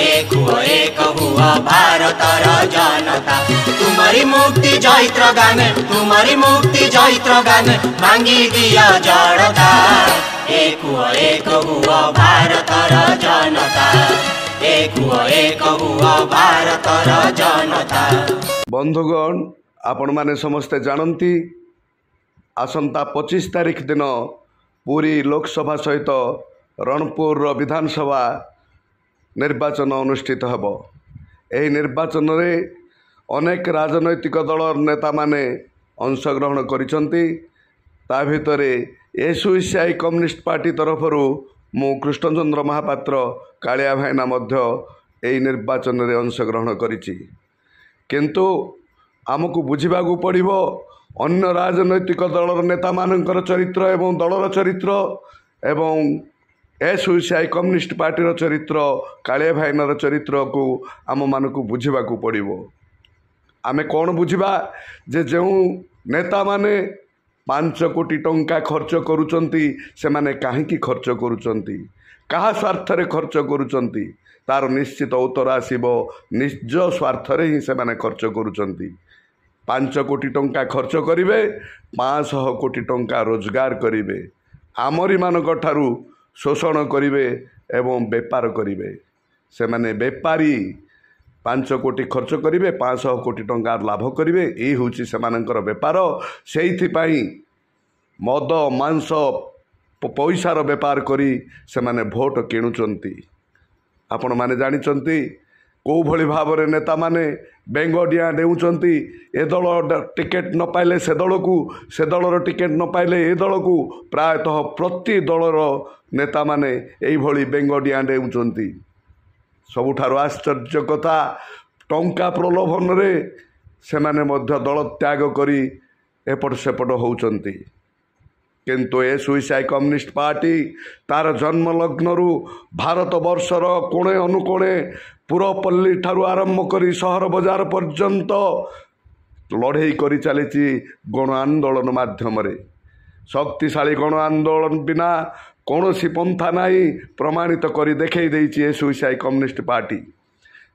एक हुआ एक हुआ भारतर जनता। तुम्हारी मुक्ति जैत्र गान, तुम्हारी मुक्ति जैत्र गान मांगी दिया जड़ता। एक हुआ भारतर जनता, एक हुआ भारतर जनता। बंधुगण, आपण माने समस्ते जानती आसंता 25 तारिख दिन पुरी लोकसभा सहित रणपुर विधानसभा निर्वाचन अनुष्ठित हेब। एही निर्वाचन रे अनेक राजनैतिक दल नेता माने अंशग्रहण करिसंती। ता भितरे एसयूसीआई कम्युनिस्ट पार्टी तरफ मु कृष्णचंद्र महापात्र कालिया भाईना मध्य एही निर्वाचन रे अंशग्रहण करिछि। किंतु आमको बुझा पड़ो अन्य राजनैतिक दलर नेता मानकर चरित्र एवं दलर चरित्र एवं एसयूसीआई कम्युनिस्ट पार्टी चरित्र कालिया भाईनार चरित्र को आम मानक बुझा पड़ो। आमे कौन बुझा जे जो नेता माने 5 कोटी टंका खर्च करुचंती से माने काहेकि खर्च करुचंती, कहा स्वार्थ रे खर्च करुचंती, तार निश्चित उत्तर आसीबो निज स्वार्थ रे ही से माने खर्च करुचंती। 5 कोटी टंका खर्च करिवे, 500 कोटी टंका रोजगार करिवे, आमरी मानक ठारू शोषण करिवे एवं बेपार करिवे। से माने बेपारी 5 कोटी खर्च करिवे, 500 कोटी टंका लाभ करिवे, यही होची सेमानंकर बेपार। सेइथिपाई मद मांस पैसार बेपार करी से माने भोट किणुचंती। आपण माने जानिचंती को भली भाव रे नेता माने बेंगडिया देउचंती। ए दल टिकेट न पाइले से दल को, से दलर टिकेट न पाइले ए दल को, प्रायतः प्रति दलर नेता माने एई भली बेंगडिया देउचंती। सबुठारु आश्चर्य कथा, टंका प्रलोभन रे से माने मध्य दल त्याग करी एपट सेपट होउचंती। किंतु एसयूसीआई कम्युनिस्ट पार्टी तार जन्म लग्नरू भारत वर्षर कोणे अनुकोणे पुरपल्ली ठारू आरंभ करी सहर बजार पर्यंत लड़े करी चली गण आंदोलन माध्यम रे। शक्तिशाली गण आंदोलन बिना कौन सी पंथा नहीं प्रमाणित करी देखई देइछि एसयूसीआई कम्युनिस्ट पार्टी।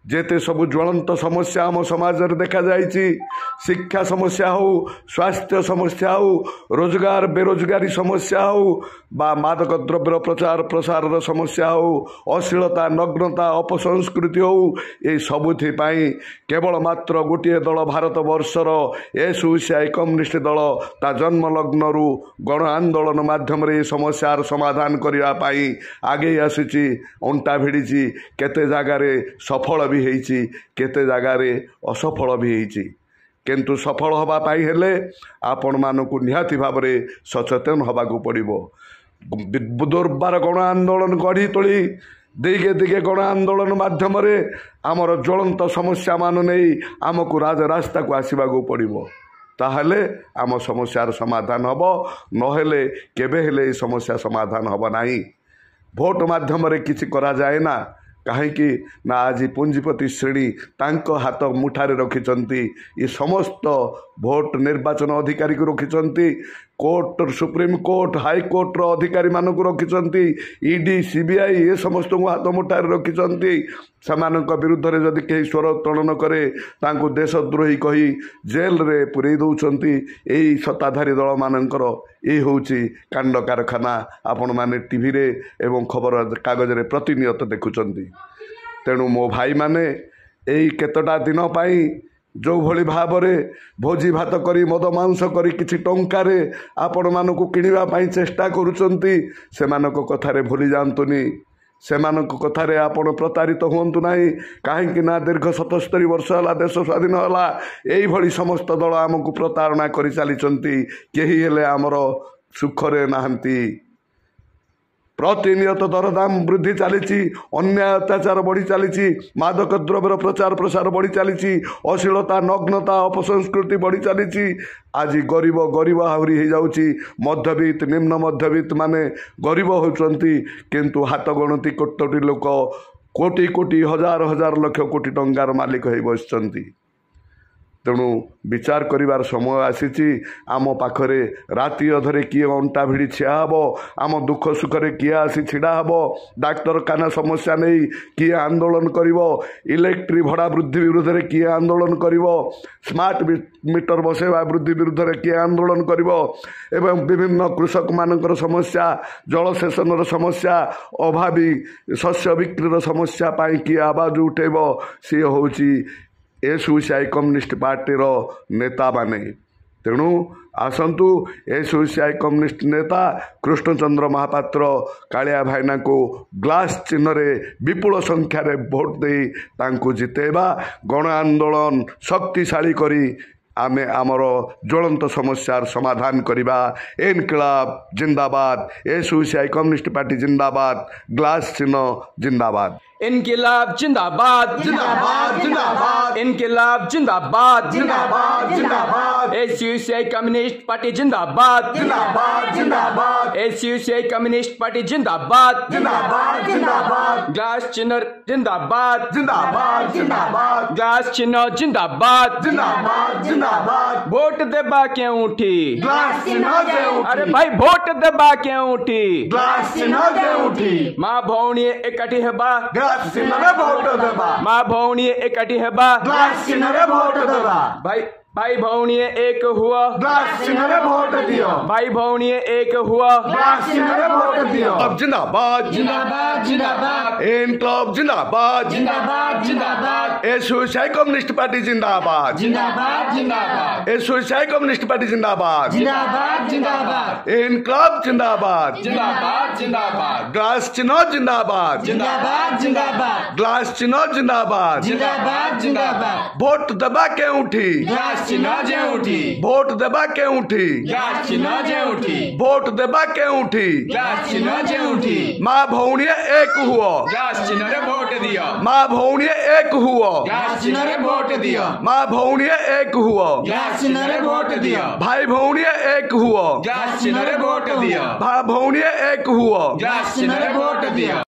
जेते सबु ज्वलंत समस्या आम समाज रे देखा जाइछि, शिक्षा समस्या हो, स्वास्थ्य समस्या हो, रोजगार बेरोजगारी समस्या हो, बा मादक द्रव्य प्रचार प्रसार समस्या हो, अश्लीलता नग्नता अपसंस्कृति हो, ये सबुथि पाई केवल मात्र गोटे दल भारत वर्षर एसयूसीआई कम्युनिस्ट दल ता जन्म लग्नरू गण आंदोलन माध्यम रे समस्यार समाधान करिया पाई आगे आसीछि, अंटा भिड़िछि। केते जगार सफल भी हेइछि, केते जगार असफल भी हेइछि। किंतु सफल हवा पाई हेले आपण मानकु निहाती भाव में सचेतन हवाकू पड़िबो। दुर्बार गण आंदोलन गढ़ी तोली दिगे दिगे गण आंदोलन माध्यम रे आमर ज्वलंत समस्या मान नहीं आमको राजरास्ता को आसवाक पड़िबो। ताहले आम समस्यार समाधान हब, नहेले केबे हेले समस्या समाधान हब नाही। भोट माध्यम रे किछि करा जाए ना, कहीं ना आज पुंजीपति श्रेणी तांको हाथ मुठारे रखिचंती। ये समस्त भोट निर्वाचन अधिकारी को रखिचंती, court supreme court high court रो अधिकारी मानक रखिचंती, ईडी सीबीआई ये समस्त को हाथ मुठारे रखिचंती। सेमानक विरुद्ध रे जदि केही स्वर उत्तोलन करे तांको देशद्रोही कही जेल रे पुरई दउचंती। एही सत्ताधारी दल मानकर ए होउची कांड कारखाना आपण माने टीवी रे एवं खबर कागज रे प्रतिनियत देखुचंती। तेणु मो भाई माने एही केतटा दिन पाई जो भली भाव रे भोजी भात करी मद मांस करी किछि टंकारे आपण मानकु किनिबा पाई चेष्टा करूचंती, सेमानक कथारे भूली जांतुनी। सेमानक कथारे आपण प्रतारित हुंतु नाही। काहेकि ना दीर्घ 77 वर्ष होला देश स्वाधीन होला, एही भली समस्त दल आमको प्रतारणा करी चलीचंती। केही हेले आमर सुखरे नाहंती। प्रतिनियत दरदाम वृद्धि चली, अन्याय अत्याचार बढ़ी चली, मादक द्रव्यर प्रचार प्रसार बढ़ी चली, अश्लीलता नग्नता अपसंस्कृति बढ़ी चली। आज गरीब गरीब आहरी हो जाउची, मध्यवित्त निम्न मध्यवित्त माने गरीब होचंती, किंतु हाथ गणती कोटी लोक कोटी कोटी हजार हजार लक्ष कोटी टंकार मालिक हो बसचंती। तेणु विचार करिवार समय आसीची आम पाखरे राति अधरे किए अंटा भिड़ी ठिया हब आम दुख सुखरे किए आसी छिड़ा हब डाक्तरखाना समस्या नहीं किए आंदोलन करिवो इलेक्ट्रिक भड़ा वृद्धि विरुद्ध रे किए आंदोलन करिवो स्मार्ट मीटर बसेवा वृद्धि विरुद्ध रे किए आंदोलन करिवो एवं विभिन्न कृषक मानकर समस्या जलसेचन समस्या अभावी शस्य बिक्रीर समस्या पाई किए आवाज उठेबो सी होउची एसयूसीआई कम्युनिस्ट पार्टीर नेता माने तेणु आसतु एसयूसीआई कम्युनिस्ट नेता कृष्णचंद्र महापात्र कालिया भाईना को ग्लास चिन्ह रे विपुल संख्यार भोट दे तांको जितेबा गण आंदोलन शक्तिशाली करी आमे आमर ज्वलंत समस्यार समाधान करिबा। इनकलाब जिंदाबाद एसयूसीआई कम्युनिस्ट पार्टी जिंदाबाद ग्लास चिन्ह जिंदाबाद इनकलाब जिंदाबाद जिंदाबाद जिंदाबाद इनकलाब जिंदाबाद जिंदाबाद जिंदाबाद एसयूसीआई कम्युनिस्ट पार्टी जिंदाबाद जिंदाबाद जिंदाबाद एसयूसीआई कम्युनिस्ट पार्टी जिंदाबाद जिंदाबाद जिंदाबाद ग्लास चिन्ह जिंदाबाद जिंदाबाद जिंदाबाद ग्लास चिन्ह जिंदाबाद जिंदाबाद जिंदाबाद वोट देबा के उठी ग्लास चिन्ह दे उठी अरे भाई वोट देबा के उठी ग्लास चिन्ह दे उठी मां भौणी एकाठी हेबा ग्लास चिन्ह रे वोट देबा मां भौणी एकाठी हेबा ग्लास चिन्ह रे वोट देबा भाई भौणी एक हुआ ग्लास चिन्ह रे वोट दियो भाई भौणी एक हुआ ग्लास चिन्ह रे वोट दियो अब जिंदाबाद जिंदाबाद जिंदाबाद इनकलाब जिंदाबाद जिंदाबाद जिंदाबाद एसयूसीआई कम्युनिस्ट पार्टी जिंदाबाद जिंदाबाद जिंदाबाद एसयूसीआई कम्युनिस्ट पार्टी जिंदाबाद जिंदाबाद जिंदाबाद इनकलाब जिंदाबाद जिंदाबाद जिंदाबाद ग्लास चिन्ह जिंदाबाद जिंदाबाद जिंदाबाद ग्लास चिन्ह जिंदाबाद जिंदाबाद जिंदाबाद वोट दबा के उठी ग्लास चिन्ह जे उठी वोट दबा के उठी ग्लास चिन्ह जे उठी वोट दबा के उठी ग्लास चिन्ह जे उठी माँ भौणी एक हुआ ग्लास चिन्ह रे वोट दियो माँ भौणी एक हुआ ग्लास चिन्ह रे वोट दियो माँ भौणी एक हुआ ग्लास चिन्ह रे वोट दियो भाई भौणी एक हुआ ग्लास चिन्ह रे वोट दियो भाई भौणी एक हुआ ग्लास चिन्ह रे वोट दियो